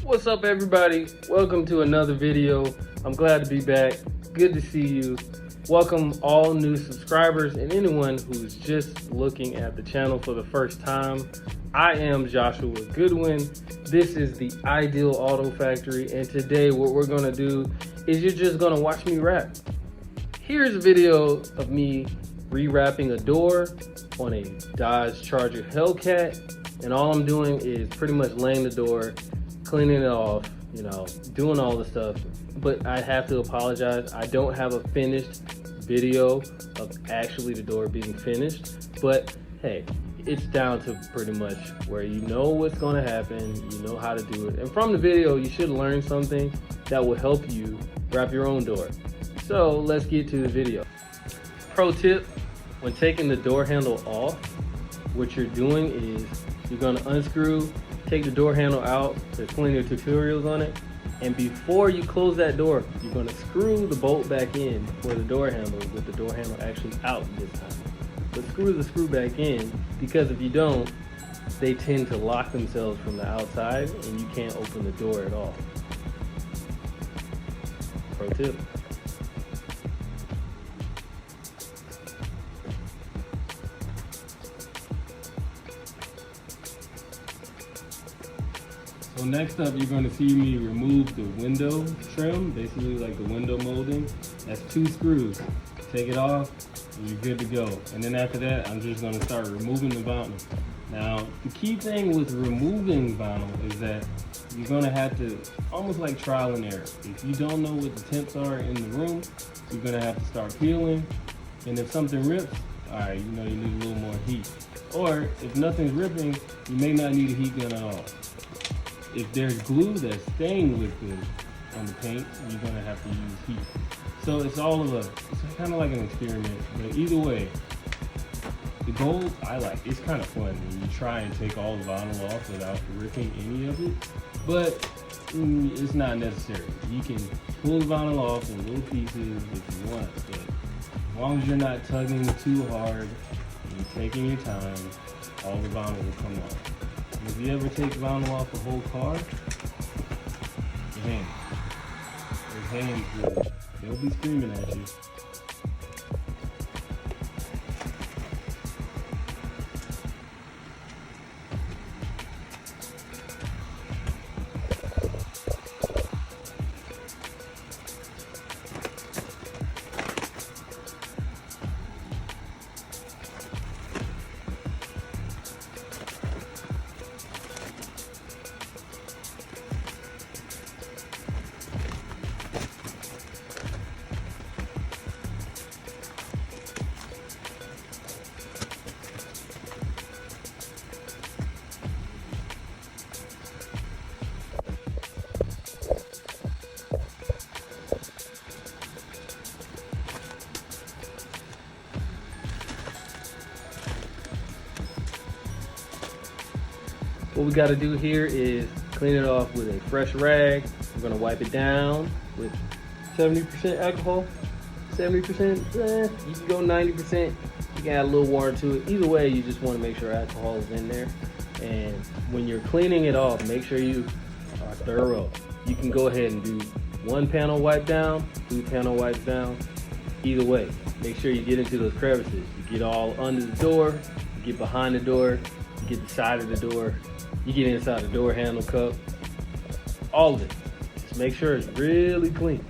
What's up, everybody? Welcome to another video. I'm glad to be back. Good to see you. Welcome all new subscribers and anyone who's just looking at the channel for the first time. I am Joshua Goodwin. This is the Ideal Auto Factory, and today what we're gonna do is you're just gonna watch me wrap. Here's a video of me rewrapping a door on a Dodge Charger Hellcat, and all I'm doing is pretty much laying the door, cleaning it off, doing all the stuff. But I have to apologize, I don't have a finished video of actually the door being finished, but hey, it's down to pretty much where you know what's going to happen, you know how to do it, and from the video you should learn something that will help you wrap your own door. So let's get to the video. Pro tip: when taking the door handle off, what you're doing is you're going to unscrew, take the door handle out. There's plenty of tutorials on it. And before you close that door, you're going to screw the bolt back in for the door handle with the door handle actually out this time. But screw the screw back in, because if you don't, they tend to lock themselves from the outside and you can't open the door at all. Pro tip. So next up, you're going to see me remove the window trim, basically like the window molding. That's 2 screws. Take it off and you're good to go. And then after that, I'm just going to start removing the vinyl. Now, the key thing with removing vinyl is that you're going to have to, almost like trial and error. If you don't know what the temps are in the room, you're going to have to start peeling. And if something rips, all right, you know you need a little more heat. Or if nothing's ripping, you may not need a heat gun at all. If there's glue that's staying liquid on the paint, you're gonna have to use heat. So it's it's kind of like an experiment, but either way, the goal I like, it's kind of fun when you try and take all the vinyl off without ripping any of it, but it's not necessary. You can pull the vinyl off in little pieces if you want, but as long as you're not tugging too hard and you're taking your time, all the vinyl will come off. If you ever take vinyl off the whole car, your hands they'll be screaming at you. What we got to do here is clean it off with a fresh rag. We're going to wipe it down with 70% alcohol. 70%, you can go 90%. You can add a little water to it. Either way, you just want to make sure alcohol is in there. And when you're cleaning it off, make sure you are thorough. You can go ahead and do 1 panel wipe down, 2 panel wipes down. Either way, make sure you get into those crevices. You get all under the door, you get behind the door, you get the side of the door, you get inside the door handle cup, all of it. Just make sure it's really clean.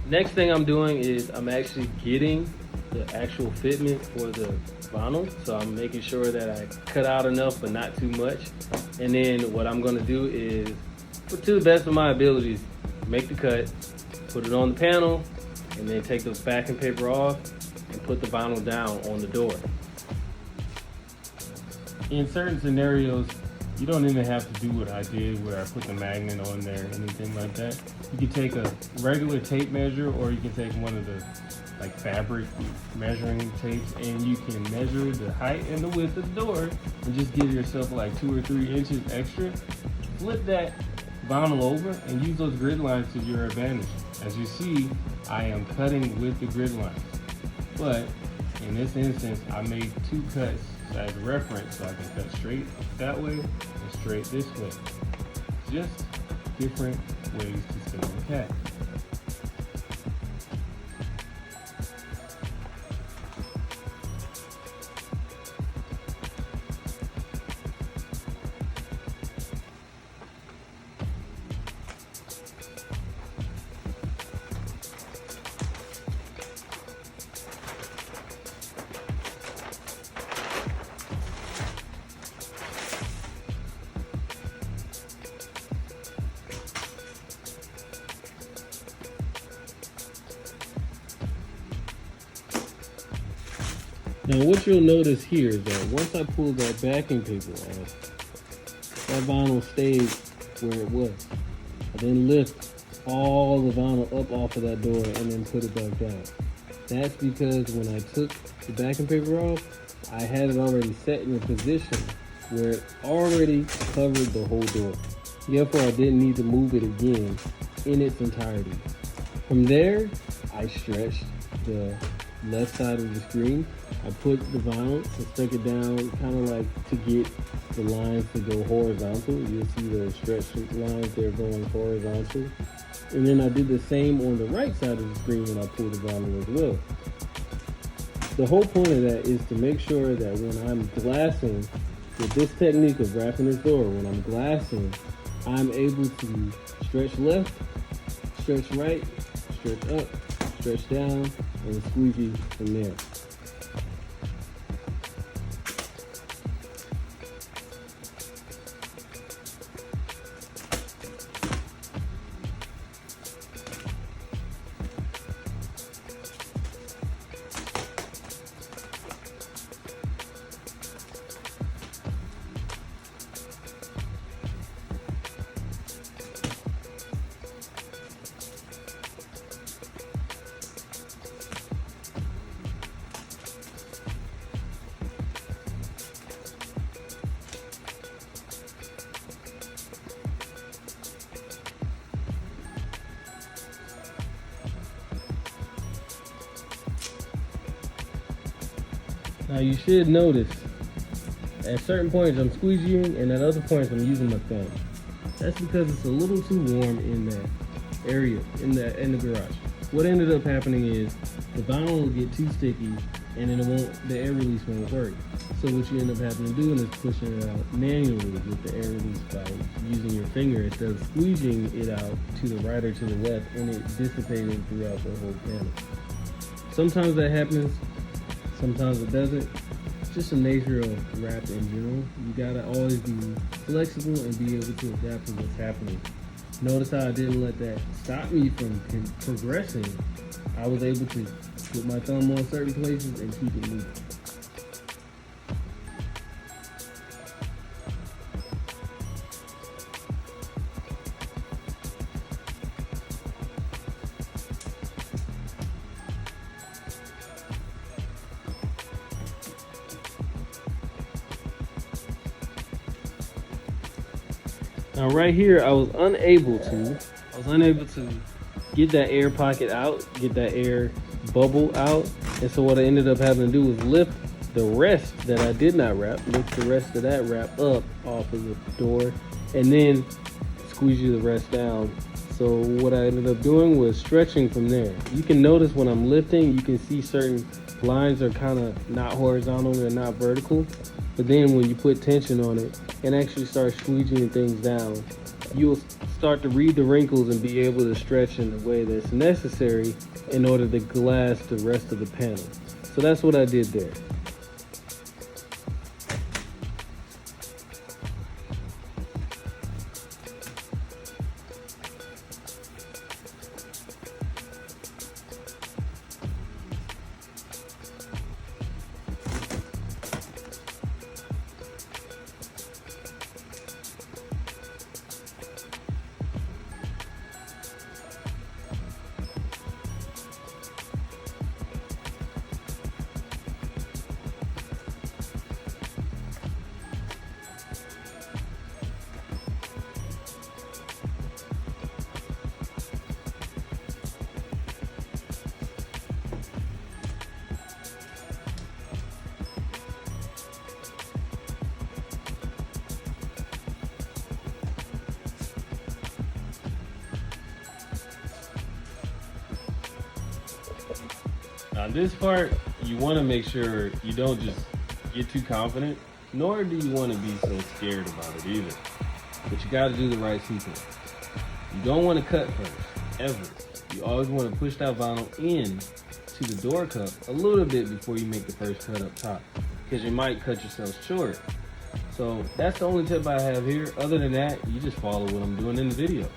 Next thing I'm doing is I'm actually getting the actual fitment for the vinyl. So I'm making sure that I cut out enough but not too much. And then what I'm gonna do is, to the best of my abilities, make the cut, put it on the panel, and then take the backing paper off and put the vinyl down on the door. In certain scenarios, you don't even have to do what I did where I put the magnet on there, anything like that. You can take a regular tape measure, or you can take one of the fabric measuring tapes, and you can measure the height and the width of the door and just give yourself like 2 or 3 inches extra. Flip that vinyl over and use those grid lines to your advantage. As you see, I am cutting with the grid lines. But in this instance, I made 2 cuts as a reference so I can cut straight that way and straight this way. Just different ways to spin the cat. Now what you'll notice here is that once I pull that backing paper off, that vinyl stayed where it was. I then lift all the vinyl up off of that door and then put it back down. That's because when I took the backing paper off, I had it already set in a position where it already covered the whole door. Therefore, I didn't need to move it again in its entirety. From there, I stretched the left side of the screen. I put the vinyl and stuck it down kind of like to get the lines to go horizontal. You'll see those stretch lines, they're going horizontal. And then I did the same on the right side of the screen when I pulled the vinyl as well. The whole point of that is to make sure that when I'm glassing, with this technique of wrapping this door, when I'm glassing, I'm able to stretch left, stretch right, stretch up, stretch down, and squeegee from there. Now you should notice at certain points I'm squeegeeing and at other points I'm using my thumb. That's because it's a little too warm in that area, in the garage. What ended up happening is the vinyl will get too sticky and then the air release won't work. So what you end up having to do is pushing it out manually with the air release by using your finger instead of squeezing it out to the right or to the left and it dissipating throughout the whole panel. Sometimes that happens, sometimes it doesn't. It's just the nature of wrap in general. You gotta always be flexible and be able to adapt to what's happening. Notice how I didn't let that stop me from progressing. I was able to put my thumb on certain places and keep it moving. Now right here, I was unable to get that air pocket out, get that air bubble out. And so what I ended up having to do was lift the rest that I did not wrap, lift the rest of that wrap up off of the door, and then squeegee the rest down. So what I ended up doing was stretching from there. You can notice when I'm lifting, you can see certain lines are kind of not horizontal, they're not vertical. But then when you put tension on it and actually start squeegeeing things down, you'll start to read the wrinkles and be able to stretch in the way that's necessary in order to glass the rest of the panel. So that's what I did there. Now this part, you want to make sure you don't just get too confident, nor do you want to be so scared about it either. But you got to do the right sequence. You don't want to cut first, ever. You always want to push that vinyl in to the door cup a little bit before you make the first cut up top, because you might cut yourself short. So that's the only tip I have here. Other than that, you just follow what I'm doing in the video.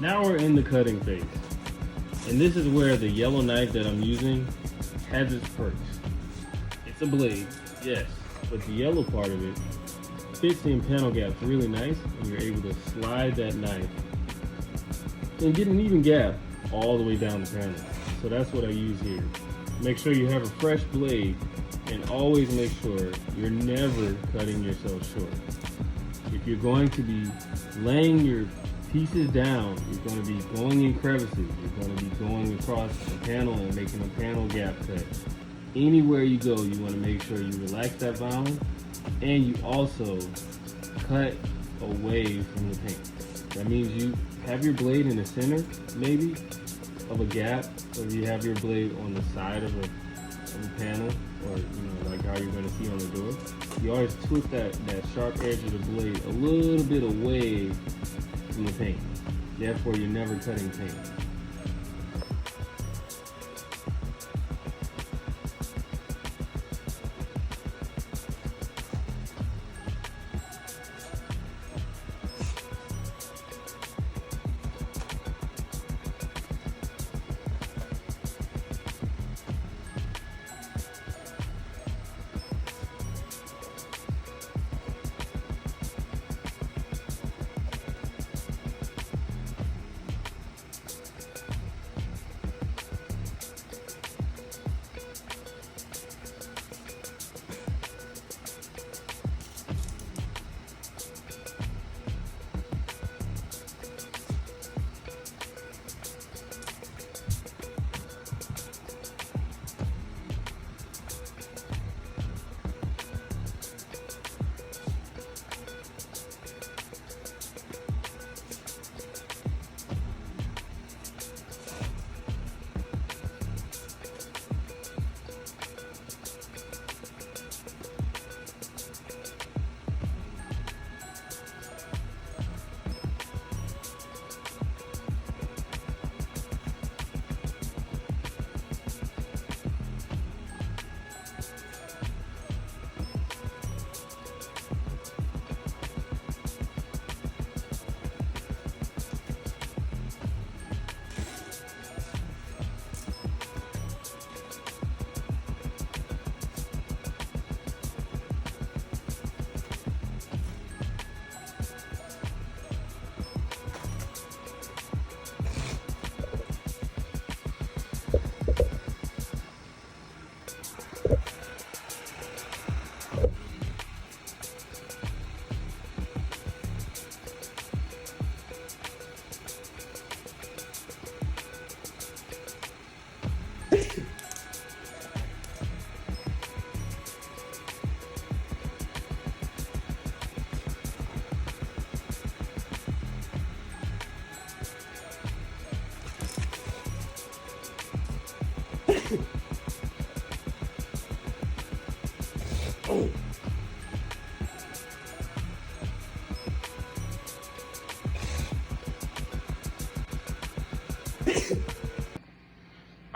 Now we're in the cutting phase, and this is where the yellow knife that I'm using has its perks. It's a blade, yes, but the yellow part of it fits in panel gaps really nice, and you're able to slide that knife and get an even gap all the way down the panel. So that's what I use here. Make sure you have a fresh blade, and always make sure you're never cutting yourself short. If you're going to be laying your pieces down, you're going to be going in crevices, you're going to be going across the panel and making a panel gap cut. Anywhere you go, you want to make sure you relax that vinyl, and you also cut away from the paint. That means you have your blade in the center, maybe, of a gap, or you have your blade on the side of a panel, or like how you're going to see on the door. You always twist that sharp edge of the blade a little bit away from the paint. Therefore, you're never cutting paint.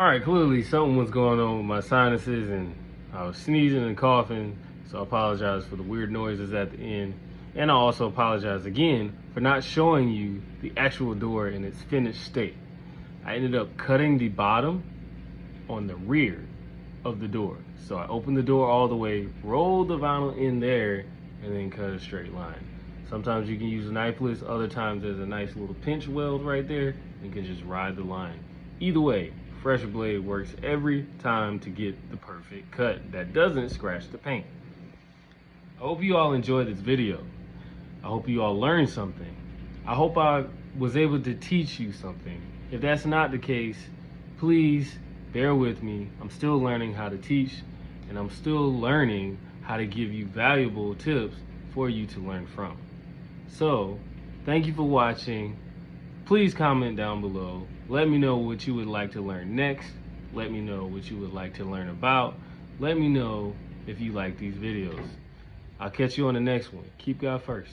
All right, clearly something was going on with my sinuses and I was sneezing and coughing, so I apologize for the weird noises at the end. And I also apologize again for not showing you the actual door in its finished state. I ended up cutting the bottom on the rear of the door. So I opened the door all the way, rolled the vinyl in there, and then cut a straight line. Sometimes you can use knifeless, other times there's a nice little pinch weld right there, and you can just ride the line. Either way, fresh blade works every time to get the perfect cut that doesn't scratch the paint. I hope you all enjoyed this video. I hope you all learned something. I hope I was able to teach you something. If that's not the case, please bear with me. I'm still learning how to teach, and I'm still learning how to give you valuable tips for you to learn from. So, thank you for watching. Please comment down below. Let me know what you would like to learn next. Let me know what you would like to learn about. Let me know if you like these videos. I'll catch you on the next one. Keep God first.